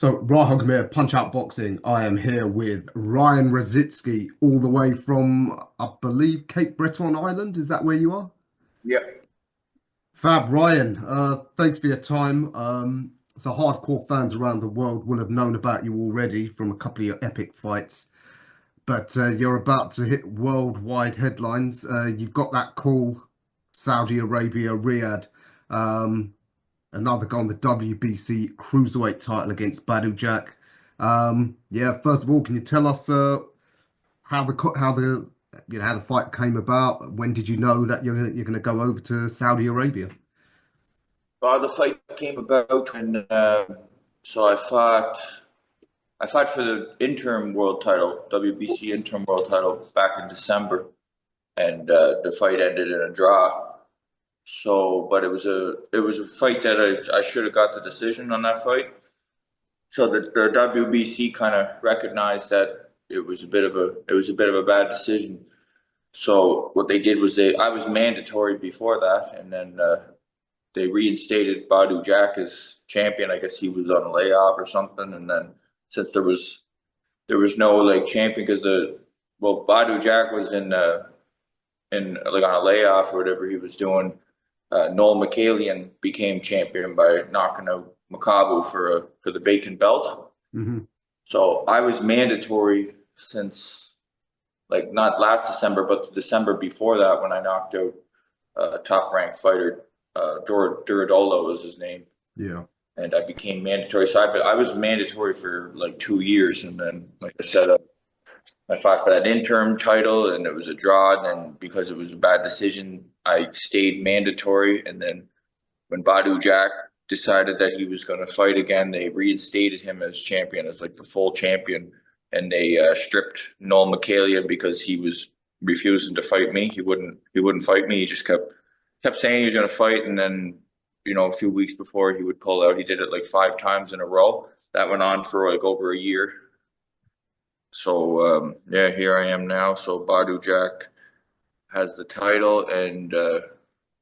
So, Rahagmir, Punch Out Boxing. I am here with Ryan Rozicki, all the way from, I believe, Cape Breton Island. Is that where you are? Yeah. Fab, Ryan. Thanks for your time. So, hardcore fans around the world will have known about you already from a couple of your epic fights, but you're about to hit worldwide headlines. You've got that cool Saudi Arabia, Riyadh. Um, Another guy on the WBC Cruiserweight title against Badou Jack. Yeah, first of all, can you tell us how the fight came about? When did you know that you're going to go over to Saudi Arabia? The fight came about when so I fought for the interim world title, WBC interim world title back in December, and the fight ended in a draw. So, but it was a fight that I should have got the decision on that fight. So the WBC kind of recognized that it was a bit of a bad decision. So what they did was I was mandatory before that, and then they reinstated Badou Jack as champion. I guess he was on layoff or something, and then since there was no like champion because Badou Jack was in like on a layoff or whatever he was doing. Noel McCallion became champion by knocking out Makabu for the vacant belt. Hmm. So I was mandatory since like not last December, but the December before that when I knocked out a top ranked fighter, Duradola was his name, Yeah. and I became mandatory. So I was mandatory for like 2 years, and then like I said, I fought for that interim title, and it was a draw. And then because it was a bad decision, I stayed mandatory. And then when Badou Jack decided that he was going to fight again, they reinstated him as champion, as like the full champion, and they stripped Noel McCallion because he was refusing to fight me. He wouldn't fight me. He just kept saying he was going to fight, and then a few weeks before he would pull out. He did it like 5 times in a row. That went on for like over a year. So yeah, here I am now. So Badou Jack has the title, and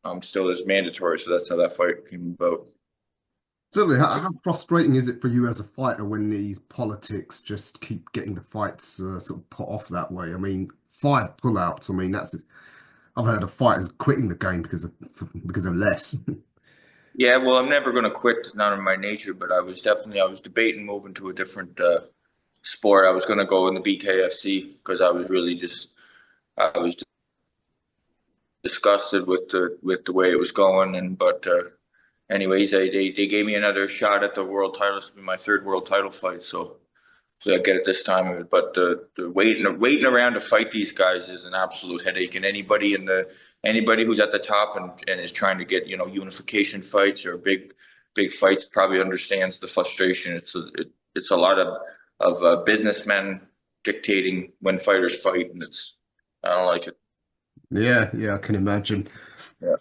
I'm still as mandatory. So that's how that fight came about. So, how frustrating is it for you as a fighter when these politics just keep getting the fights sort of put off that way? I mean, five pullouts. I mean, that's I've heard of fighters quitting the game because of less. Yeah, well, I'm never going to quit. It's not in my nature. But I was debating moving to a different sport. I was going to go in the BKFC because I was disgusted with the way it was going. And but anyways, they gave me another shot at the world title. This will be my third world title fight. So I get it this time. But the waiting around to fight these guys is an absolute headache. And anybody who's at the top and is trying to get unification fights or big fights probably understands the frustration. It's a lot of businessmen dictating when fighters fight, and I don't like it. Yeah, yeah, I can imagine. Yeah.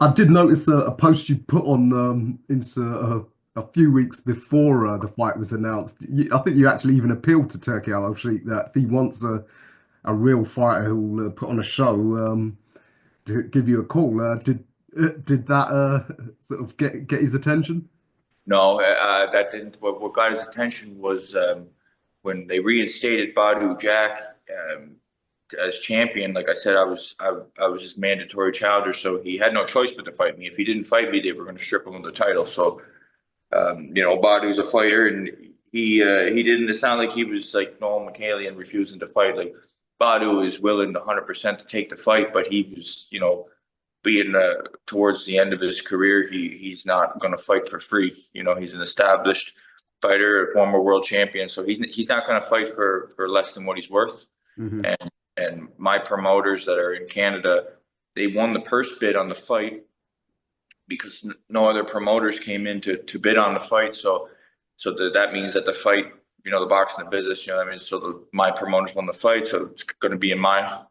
I did notice a post you put on a few weeks before the fight was announced. I think you actually even appealed to Turkey Al Sheikh that if he wants a real fighter who'll put on a show, to give you a call. Did that sort of get his attention? No, that didn't. What got his attention was when they reinstated Badou Jack as champion. Like I said, I was his mandatory challenger, so he had no choice but to fight me. If he didn't fight me, they were going to strip him of the title. So Badou's a fighter, and he didn't. It sounded like he was like Noel McCallion refusing to fight. Like Badou is willing to 100% to take the fight, but he was being towards the end of his career, he's not going to fight for free. He's an established fighter, a former world champion, so he's not going to fight for less than what he's worth. Hmm. And my promoters that are in Canada, they won the purse bid on the fight because no other promoters came in to bid on the fight. So that means that the fight, the boxing business, what I mean. So my promoters won the fight, so it's going to be in my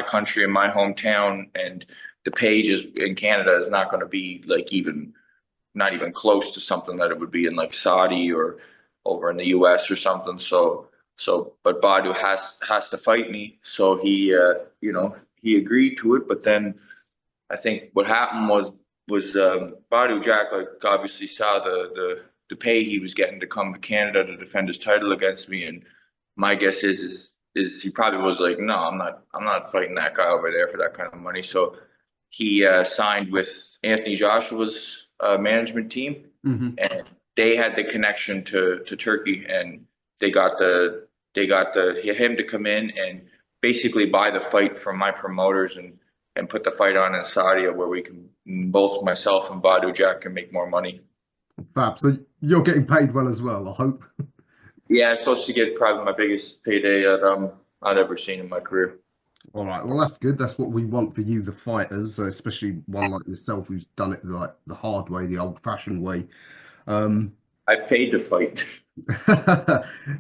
country, in my hometown, and the page is in Canada is not going to be like not even close to something that it would be in like Saudi or over in the US or something. But Badou has to fight me. So he agreed to it. But then I think what happened was Badou Jack like obviously saw the the pay he was getting to come to Canada to defend his title against me. And my guess is he probably was like, no, I'm not fighting that guy over there for that kind of money. So he signed with Anthony Joshua's management team, Hmm. and they had the connection to Turkey, and they got him to come in and basically buy the fight from my promoters and put the fight on in Saudi where we can both myself and Badou Jack can make more money. Fab. So you're getting paid well as well, I hope. Yeah, I'm supposed to get probably my biggest payday that I've ever seen in my career. All right, well, that's good. That's what we want for you, the fighters, especially one like yourself who's done it like the hard way, the old-fashioned way. Um, I paid to fight.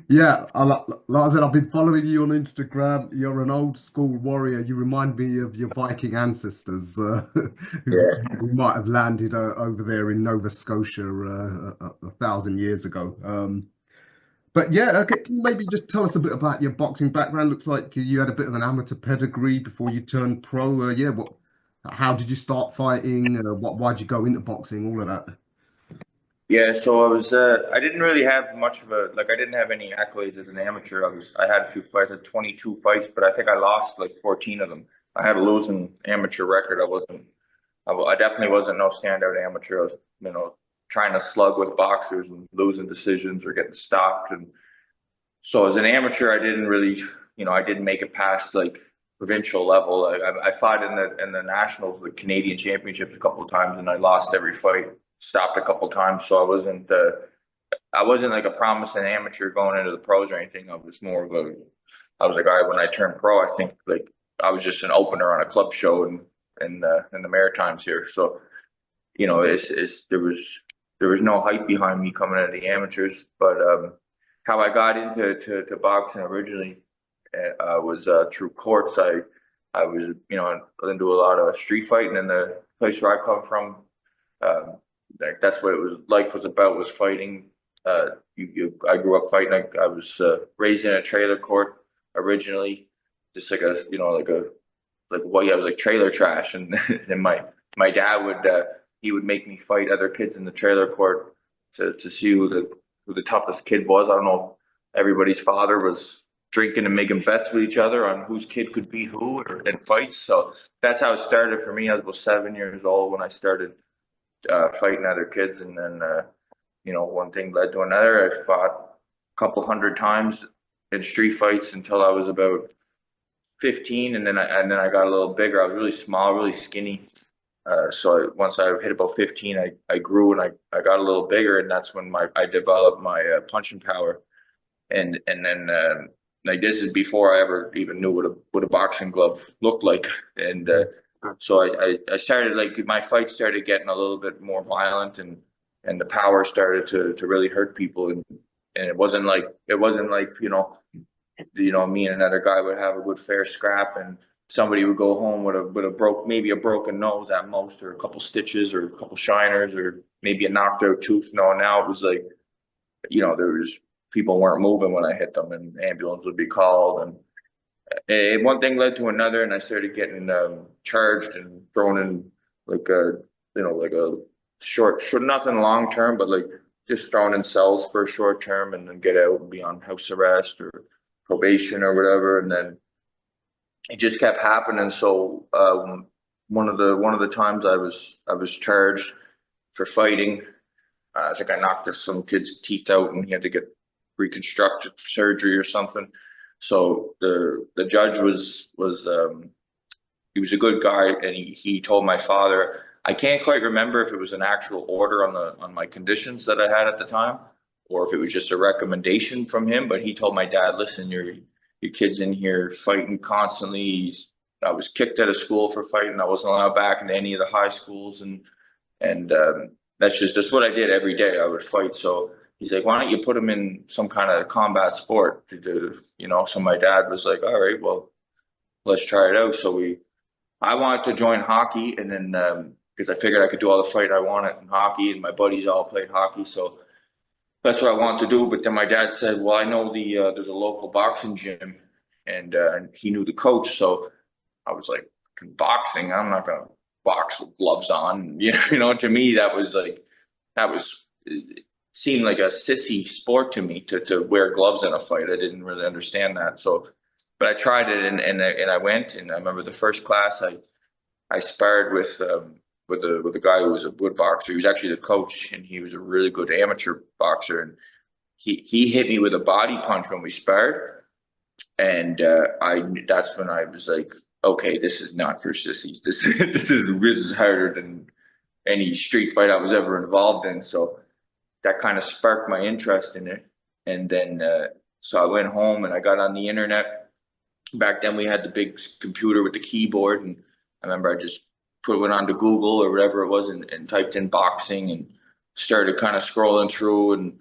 yeah, like I said, I've been following you on Instagram. You're an old school warrior. You remind me of your Viking ancestors who might have landed over there in Nova Scotia 1,000 years ago. But yeah, okay, can you maybe just tell us a bit about your boxing background? Looks like you had a bit of an amateur pedigree before you turned pro. Yeah, how did you start fighting? Why'd you go into boxing? All of that. Yeah, so I didn't really have much of a, like, I didn't have any accolades as an amateur. I had a few fights, I had 22 fights, but I think I lost like 14 of them. I had a losing amateur record. I definitely wasn't no standout amateur. I was, trying to slug with boxers and losing decisions or getting stopped. And so as an amateur, I didn't really, I didn't make it past like provincial level. I fought in the nationals, the Canadian championships a couple of times, and I lost every fight. Stopped a couple of times, so I wasn't like a promising amateur going into the pros or anything. I was a guy when I turned pro. I think like I was just an opener on a club show in the Maritimes here. So there was no hype behind me coming out of the amateurs. But how I got into to boxing originally was through courts. I was into a lot of street fighting in the place where I come from. Um, like that's what it was. Life was about was fighting. I grew up fighting. I was raised in a trailer court originally, just like I was like trailer trash, and and my dad would he would make me fight other kids in the trailer court to see who the toughest kid was. I don't know if everybody's father was drinking and making bets with each other on whose kid could beat who or in fights. So that's how it started for me. I was about 7 years old when I started fighting other kids, and then one thing led to another. I fought a couple hundred times in street fights until I was about 15, and then I got a little bigger. I was really small, really skinny. Once I hit about 15, I grew and I got a little bigger, and that's when I developed my punching power. And then like this is before I ever even knew what a boxing glove looked like. And so I started like my fights started getting a little bit more violent, and the power started to really hurt people. And it wasn't like me and another guy would have a good fair scrap, and somebody would go home with maybe a broken nose at most, or a couple stitches, or a couple shiners, or maybe a knocked out tooth. No, now it was like, there was people weren't moving when I hit them, and ambulance would be called, and one thing led to another, and I started getting charged and thrown in like a short, nothing long term, but like just thrown in cells for a short term, and then get out and be on house arrest or probation or whatever, and then it just kept happening. So one of the times I was charged for fighting. I think I knocked some kid's teeth out, and he had to get reconstructive surgery or something. So the judge was he was a good guy, and he told my father. I can't quite remember if it was an actual order on my conditions that I had at the time, or if it was just a recommendation from him. But he told my dad, "Listen, your kid's in here fighting constantly. I was kicked out of school for fighting. I wasn't allowed back into any of the high schools, and that's what I did every day. I would fight. So he's like, why don't you put him in some kind of combat sport to do, So my dad was like, all right, well, let's try it out. I wanted to join hockey, and then because I figured I could do all the fight I wanted in hockey, and my buddies all played hockey, so that's what I wanted to do. But then my dad said, well, I know there's a local boxing gym, and he knew the coach, so I was like, boxing? I'm not gonna box with gloves on. To me that was like that was seemed like a sissy sport to me to wear gloves in a fight. I didn't really understand that. So, but I tried it and I went and I remember the first class I sparred with a guy who was a wood boxer. He was actually the coach and he was a really good amateur boxer. And he hit me with a body punch when we sparred. And I that's when I was like, okay, this is not for sissies. This is harder than any street fight I was ever involved in. So that kind of sparked my interest in it. And then so I went home and I got on the internet. Back then we had the big computer with the keyboard, and I remember I just put it onto Google or whatever it was and typed in boxing and started kind of scrolling through and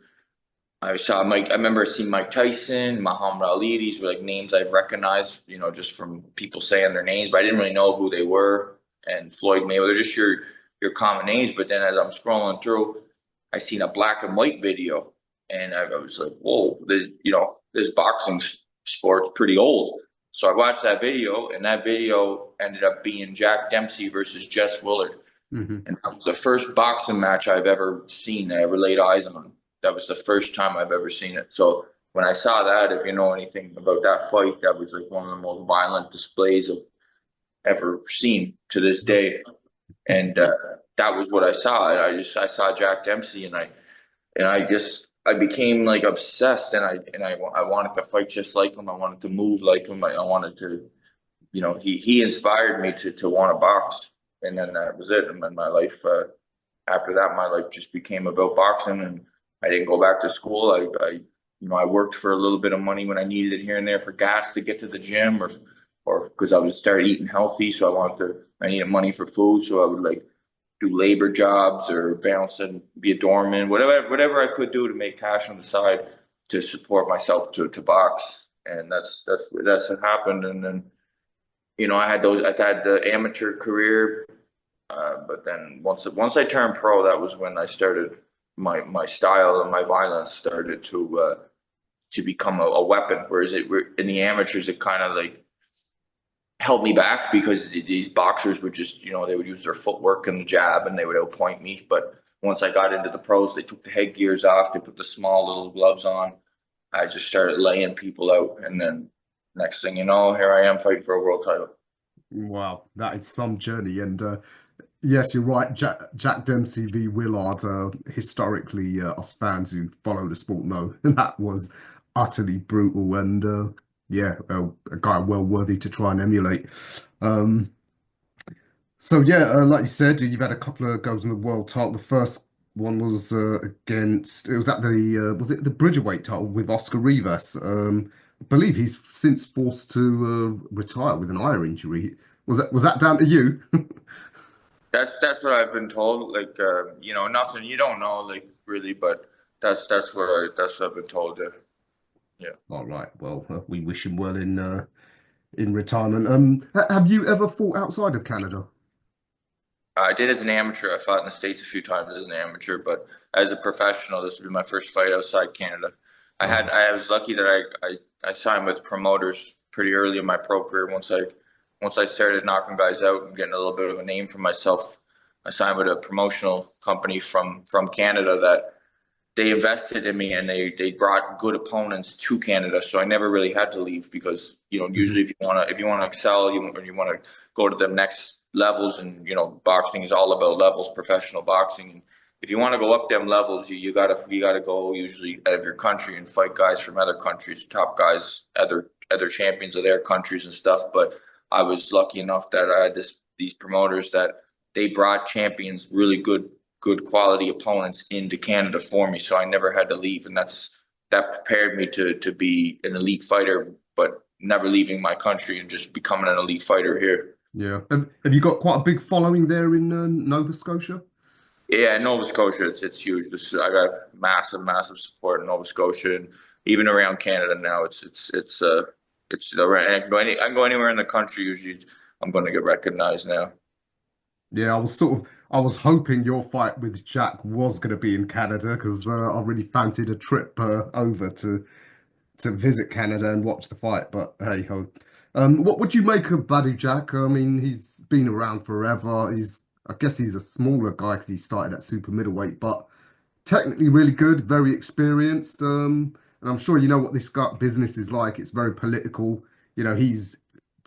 I saw Mike. I remember seeing Mike Tyson, Muhammad Ali. These were like names I've recognized, just from people saying their names, but I didn't really know who they were. And Floyd Mayweather, just your common names. But then as I'm scrolling through, I seen a black and white video, and I was like, "Whoa, this boxing sport's pretty old." So I watched that video, and that video ended up being Jack Dempsey versus Jess Willard, Hmm. and that was the first boxing match I've ever seen, that I ever laid eyes on. That was the first time I've ever seen it. So when I saw that, if you know anything about that fight, that was like one of the most violent displays I've ever seen to this day. And that was what I saw. I saw Jack Dempsey, and I became like obsessed, and I wanted to fight just like him. I wanted to move like him. I wanted to, he inspired me to want to box, and then that was it. And then my life after that, my life just became about boxing, and I didn't go back to school. I worked for a little bit of money when I needed it here and there for gas to get to the gym, or because I was started eating healthy, so I needed money for food, so I would like do labor jobs or bounce and be a doorman, whatever I could do to make cash on the side to support myself to box, and that's what happened. And then I had the amateur career, but then once I turned pro, that was when I started my style and my violence started to become a weapon. Whereas in the amateurs, it kind of like held me back because these boxers would just, they would use their footwork and the jab and they would outpoint me. But once I got into the pros, they took the headgears off, they put the small little gloves on. I just started laying people out, and then next thing you know, here I am fighting for a world title. Wow, that is some journey. And yes, you're right. Jack Dempsey v. Willard, historically, us fans who follow the sport know that was utterly brutal. And yeah, a guy well worthy to try and emulate. Um, so yeah, like you said, you've had a couple of goes in the world title. The first one was against. It was at the was it the Bridgerweight title with Oscar Rivas. I believe he's since forced to retire with an eye injury. Was that down to you? That's what I've been told. Like, nothing you don't know, like really, but that's what I've been told. Yeah. All right. Well, we wish him well in retirement. Have you ever fought outside of Canada? I did as an amateur. I fought in the States a few times as an amateur, but as a professional, this would be my first fight outside Canada. Oh, I was lucky that I signed with promoters pretty early in my pro career. Once I started knocking guys out and getting a little bit of a name for myself, I signed with a promotional company from Canada that they invested in me, and they brought good opponents to Canada. So I never really had to leave because mhm. usually if you want to excel, you want to go to the next levels, and boxing is all about levels, professional boxing. And if you want to go up them levels, you gotta go usually out of your country and fight guys from other countries, top guys, other champions of their countries and stuff. But I was lucky enough that I had these promoters that they brought champions, really good quality opponents into Canada for me, so I never had to leave, and that prepared me to be an elite fighter, but never leaving my country and just becoming an elite fighter here. Yeah. Have you got quite a big following there in Nova Scotia? Yeah, Nova Scotia, it's huge. I got massive support in Nova Scotia, and even around Canada now. I can go anywhere in the country. Usually, I'm going to get recognized now. Yeah, I was hoping your fight with Jack was going to be in Canada because I really fancied a trip over to visit Canada and watch the fight. But hey ho, what would you make of Badou Jack? I mean, he's been around forever. I guess he's a smaller guy because he started at super middleweight, but technically really good, very experienced. And I'm sure you know what this guy business is like. It's very political. He's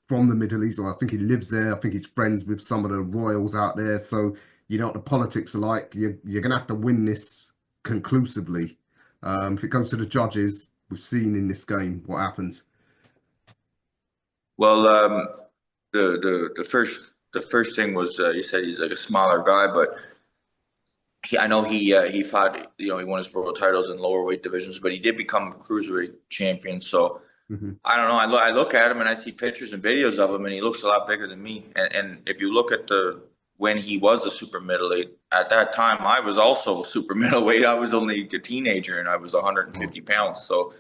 from the Middle East, or I think he lives there. I think he's friends with some of the royals out there. So you know what the politics are like. You're gonna have to win this conclusively. If it goes to the judges, we've seen in this game what happens. Well, the first thing was you said he's like a smaller guy, but I know he fought, he won his world titles in lower weight divisions, but he did become cruiserweight champion. So Hmm. I don't know. I look at him and I see pictures and videos of him, and he looks a lot bigger than me. And if you look at the when he was a super middleweight, at that time I was also super middleweight. I was only a teenager and I was 150 Oh, pounds. So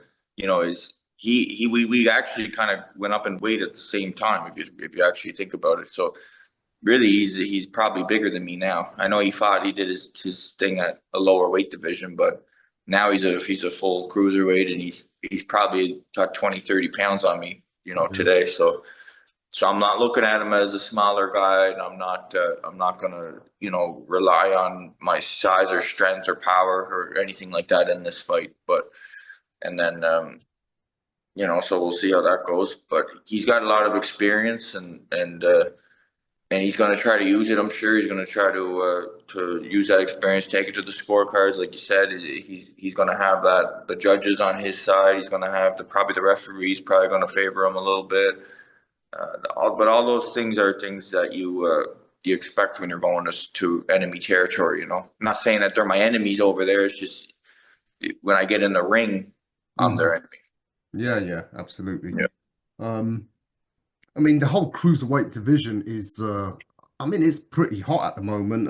is we actually kind of went up in weight at the same time if you actually think about it. So really, he's probably bigger than me now. I know he did his thing at a lower weight division, but now he's a full cruiserweight, and he's probably got 20, 30 pounds on me, yeah. today. So I'm not looking at him as a smaller guy, and I'm not gonna rely on my size or strength or power or anything like that in this fight. But and then so we'll see how that goes. But he's got a lot of experience, and he's going to try to use it. I'm sure he's going to try to use that experience, take it to the scorecards, like you said. He's going to have the judges on his side. He's going to have probably the referees probably going to favor him a little bit. But all those things are things that you expect when you're going to enemy territory. I'm not saying that they're my enemies over there. It's just when I get in the ring, I'm Hmm. their enemy. Yeah, yeah, absolutely. Yeah. Um, I mean, the whole cruiserweight division is, I mean, it's pretty hot at the moment.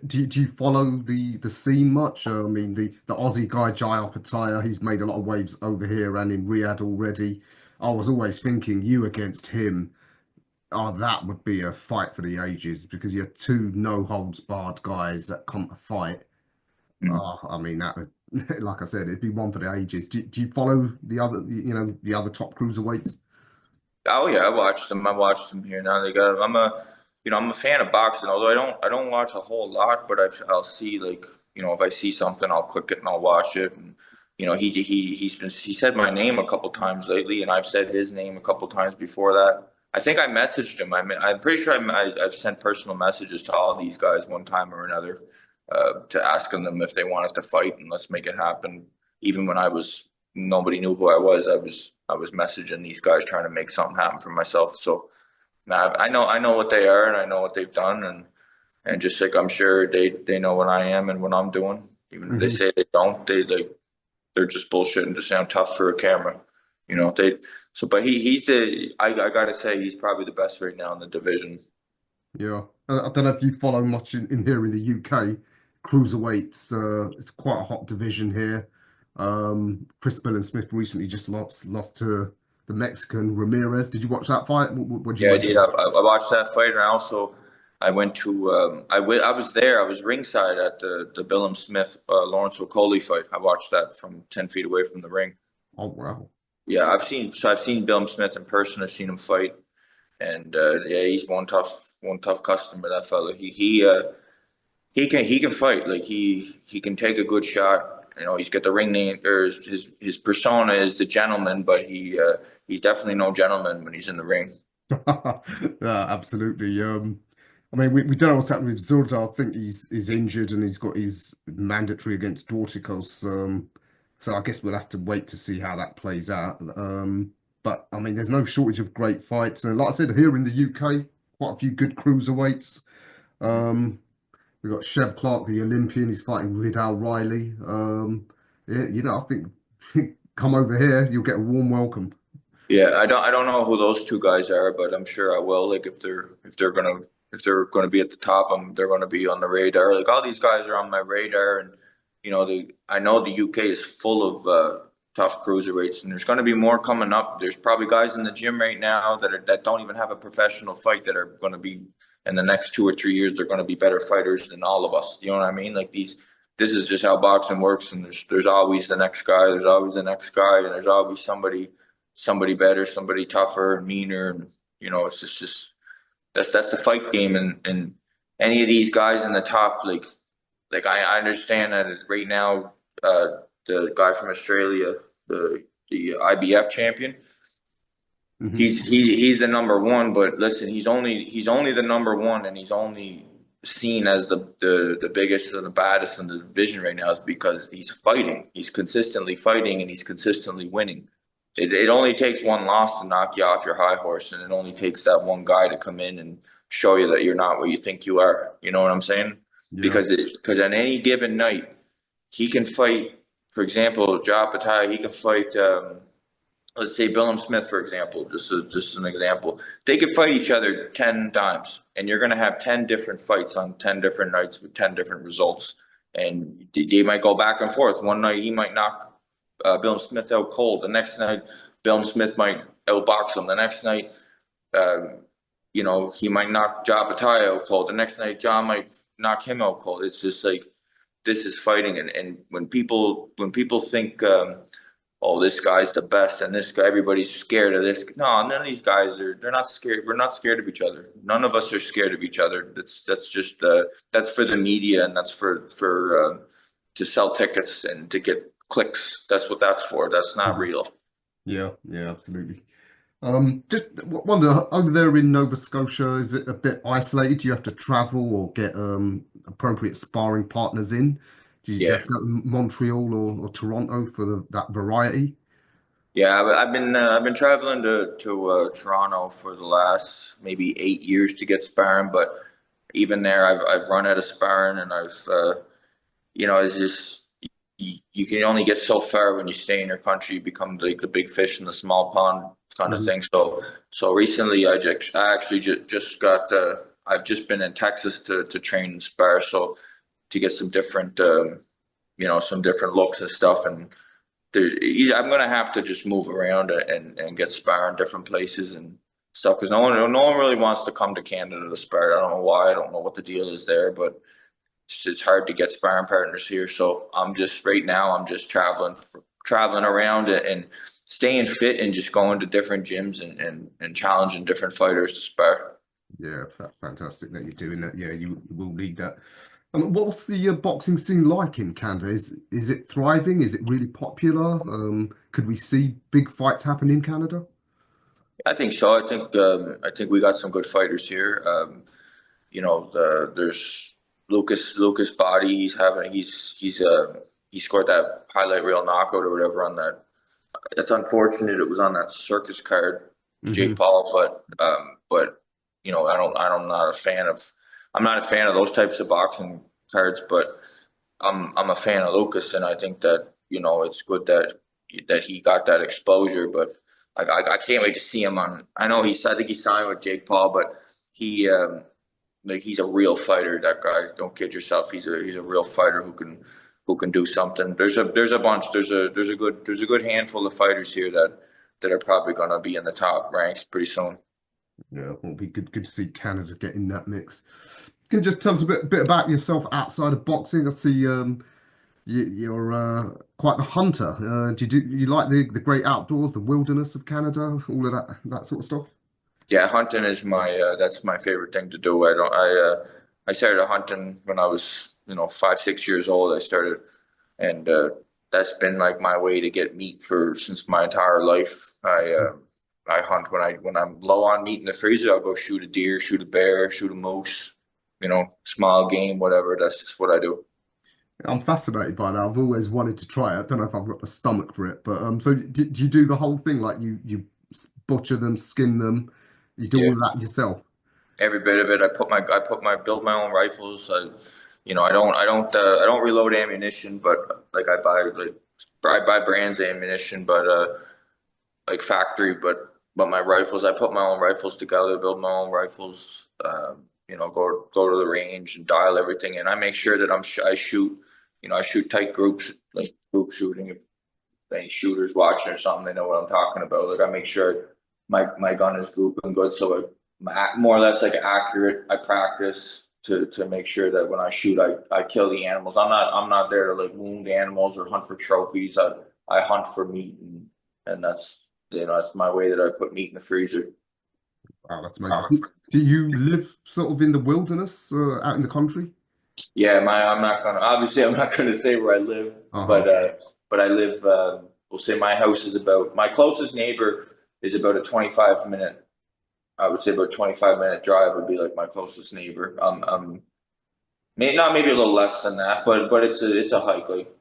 Do you follow the scene much? I mean, the Aussie guy Jai OPETAIA, he's made a lot of waves over here and in Riyadh already. I was always thinking you against him. Oh, that would be a fight for the ages because you're two no holds barred guys that come to fight. Mm. Oh, I mean, that would, like I said, it'd be one for the ages. Do you follow the other top cruiserweights? Oh yeah, I watched them. I watched them here now. They got. I'm a fan of boxing. Although I don't watch a whole lot, but I'll see like if I see something, I'll click it and I'll watch it. And he said my name a couple times lately, and I've said his name a couple times before that. I think I messaged him. I'm pretty sure I've sent personal messages to all these guys one time or another, to asking them if they wanted to fight and let's make it happen. Even when nobody knew who I was. I was messaging these guys trying to make something happen for myself. So now I know what they are and I know what they've done, and just like I'm sure they know what I am and what I'm doing. Even if they Hmm. say they don't, they're just bullshitting to sound tough for a camera. They so but he's the I gotta say he's probably the best right now in the division. Yeah, I don't know if you follow much in here in the UK. Cruiserweights, it's quite a hot division here. Chris Smith recently just lost to the Mexican Ramirez. Did you watch that fight? What did you Yeah, I make did. of I watched that fight, and also I went to I was there. I was ringside at the Billum Smith Lawrence Okoli fight. I watched that from 10 feet away from the ring. Oh wow. Yeah, I've seen Billum Smith in person. I've seen him fight, and yeah, he's one tough customer. That fella. He can fight. Like he can take a good shot. He's got the ring name, or his persona is the gentleman, but he's definitely no gentleman when he's in the ring. Yeah, absolutely. I mean, we don't know what's happening with Zurda. I think he's injured and he's got his mandatory against Dorticos. So I guess we'll have to wait to see how that plays out. But I mean, there's no shortage of great fights, and like I said, here in the UK, quite a few good cruiserweights. Um, we've got Chev Clark, the Olympian. He's fighting Ridal Riley. Yeah, I think come over here, you'll get a warm welcome. Yeah, I don't know who those two guys are, but I'm sure I will. Like if they're gonna be at the top, they're gonna be on the radar. Like all these guys are on my radar, and I know the UK is full of tough cruiserweights, and there's gonna be more coming up. There's probably guys in the gym right now that don't even have a professional fight that are gonna be in the next 2 or 3 years. They're gonna be better fighters than all of us. You know what I mean? Like this is just how boxing works, and there's always the next guy. There's always the next guy, and there's always somebody better, somebody tougher, meaner, and it's just that's the fight game, and any of these guys in the top, like like I understand that right now, the guy from Australia, the IBF champion, Hmm. he's the number one. But listen, he's only the number one, and he's only seen as the biggest and the baddest in the division right now is because he's fighting. He's consistently fighting, and he's consistently winning. It only takes one loss to knock you off your high horse, and it only takes that one guy to come in and show you that you're not what you think you are. You know what I'm saying? Yeah. Because on any given night, he can fight. For example, OPETAIA, he can fight. Let's say Billum Smith, for example, just an example. They could fight each other 10 times, and you're going to have 10 different fights on 10 different nights with 10 different results. And they might go back and forth. One night he might knock Billum Smith out cold. The next night, Billum Smith might outbox him. The next night, um, he might knock OPETAIA out cold. The next night, John might knock him out cold. It's just like this is fighting, and when people think oh, this guy's the best, and this guy, everybody's scared of this. No, none of these guys they're not scared. We're not scared of each other. None of us are scared of each other. That's just that's for the media, and that's for to sell tickets and to get clicks. That's what that's for. That's not Mhm. real. Yeah, yeah, absolutely. Just wonder over there in Nova Scotia, is it a bit isolated? Do you have to travel or get appropriate sparring partners in? Do you Yeah, have to go to Montreal or Toronto for that variety? yeah. I've been traveling to Toronto for the last maybe 8 years to get sparring, but even there, I've run out of sparring, and it's just you can only get so far when you stay in your country. You become like the big fish in the small pond kind of Hmm. thing. So recently, I actually just got I've just been in Texas to train and spar, so to get some different some different looks and stuff. And I'm gonna have to just move around and get spar in different places and stuff because no one really wants to come to Canada to spar. I don't know why. I don't know what the deal is there, but it's hard to get sparring partners here. So right now I'm just traveling around and staying fit and just going to different gyms and challenging different fighters to spar. Yeah, fantastic that you're doing that. Yeah, you will need that. What's the boxing scene like in Canada? Is it thriving? Is it really popular? Could we see big fights happen in Canada? I think so. I think we got some good fighters here. There's Lucas Body. He scored that highlight reel knockout or whatever on that. It's unfortunate it was on that circus card, Jake Hmm. Paul, but I'm not a fan of those types of boxing cards, but I'm a fan of Lucas, and I think that it's good that he got that exposure. But I can't wait to see him on. I think he signed with Jake Paul, but he like he's a real fighter. That guy, don't kid yourself. He's a real fighter who can do something. There's a bunch. There's a good handful of fighters here that are probably going to be in the top ranks pretty soon. Yeah, it'll be good to see Canada get in that mix. Can you just tell us a bit about yourself outside of boxing? I see you're quite the hunter. Do you like the great outdoors, the wilderness of Canada, all of that sort of stuff? Yeah, hunting is that's my favorite thing to do. I started hunting when I was 5 6 years old. I started, and that's been like my way to get meat for since my entire life. I hunt when I'm low on meat in the freezer. I'll go shoot a deer, shoot a bear, shoot a moose. Small game, whatever. That's just what I do. I'm fascinated by that. I've always wanted to try it. I don't know if I've got the stomach for it, but so do you do the whole thing? Like you butcher them, skin them, you do all Yeah. of that yourself? Every bit of it. I build my own rifles. I don't reload ammunition, but like I buy brands ammunition, but like factory, but my rifles, I put my own rifles together, build my own rifles. Go to the range and dial everything in. I make sure that I shoot. I shoot tight groups, like group shooting. If any shooters watching or something, they know what I'm talking about. Like I make sure my gun is grouping good, so more or less like accurate. I practice to make sure that when I shoot, I kill the animals. I'm not there to like wound animals or hunt for trophies. I hunt for meat, and that's my way that I put meat in the freezer. Wow, that's amazing. Do you live sort of in the wilderness, out in the country? Yeah, I'm not gonna obviously I'm not gonna say where I live, Uh-huh. but I live we'll say my house is about my closest neighbor is about a 25 minute I would say about 25-minute drive would be like my closest neighbor. Not maybe a little less than that, but it's a hike. Like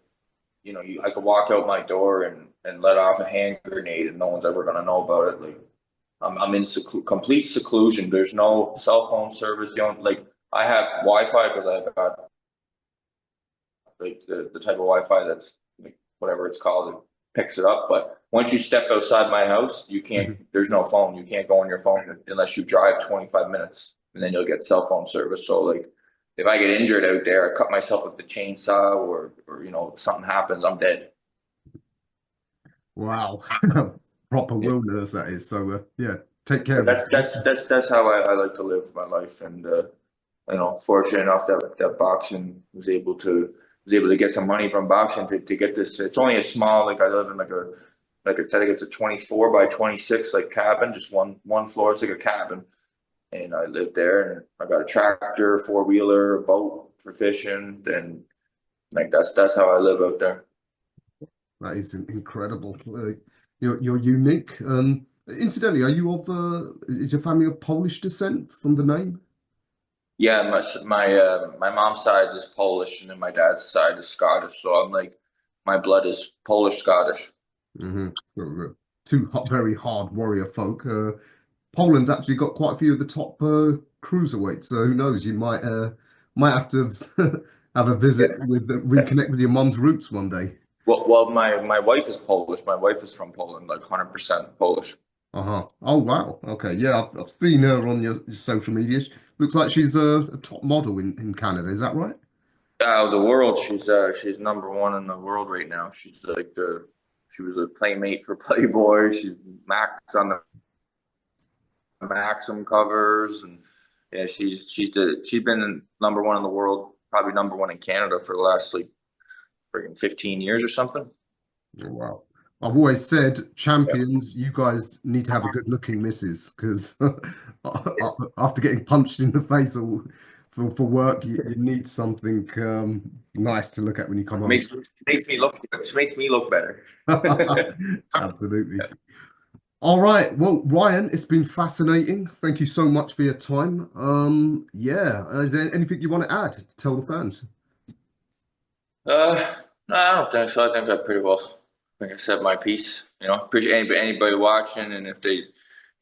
I could walk out my door and let off a hand grenade and no one's ever gonna know about it. Like I'm in complete seclusion. There's no cell phone service. Like I have Wi-Fi because I've got like the type of Wi-Fi that's like whatever it's called, it picks it up. But once you step outside my house, you can't. Mhm. There's no phone. You can't go on your phone unless you drive 25 minutes, and then you'll get cell phone service. So like, if I get injured out there, I cut myself with the chainsaw, or something happens, I'm dead. Wow. Proper Yeah. wilderness that is. So yeah, take care But of yourself. that's how I like to live my life, and fortunate enough that boxing was able to get some money from boxing to get this. It's only a small like I live in like I think it's a 24 by 26 like cabin, just one floor. It's like a cabin, and I live there, and I got a tractor, four-wheeler, a boat for fishing, and like that's how I live out there. That is incredible. You're unique. Incidentally, are you of is your family of Polish descent from the name? Yeah, my mom's side is Polish, and then my dad's side is Scottish. So I'm like, my blood is Polish Scottish. Hmm. Two very hard warrior folk. Poland's actually got quite a few of the top cruiserweights. So who knows? You might have to have a visit Yeah. with reconnect with your mum's roots one day. Well, my wife is Polish. My wife is from Poland, like 100% Polish. Uh-huh. Oh wow. Okay. Yeah, I've seen her on your social media. Looks like she's a top model in Canada. Is that right? The world, she's number one in the world right now. She was a playmate for Playboy. She's Max on the Maxim covers, and yeah, she's been number one in the world, probably number one in Canada for the last like freaking 15 years or something. Oh, wow. I've always said, Yeah. champions, you guys need to have a good looking missus because after getting punched in the face for work, you need something nice to look at when you come home. Makes me look better. Absolutely. All right. Well, Ryan, it's been fascinating. Thank you so much for your time. Yeah. Is there anything you want to add to tell the fans? No, I don't think so. I think I pretty well, I think I said my piece. Appreciate anybody watching, and if they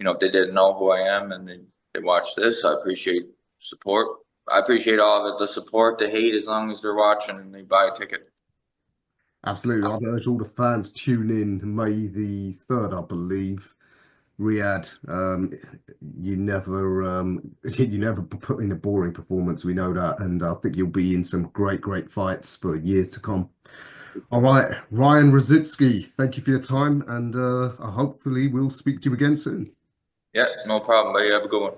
didn't know who I am and they watch this, I appreciate support. I appreciate all of it, the support, the hate, as long as they're watching and they buy a ticket. Absolutely. I'd urge all the fans tune in May the 3rd, I believe. Riyadh, you never put in a boring performance. We know that, and I think you'll be in some great fights for years to come. All right, Ryan Rozicki, thank you for your time, and hopefully we'll speak to you again soon. Yeah, no problem, buddy. Have a good one.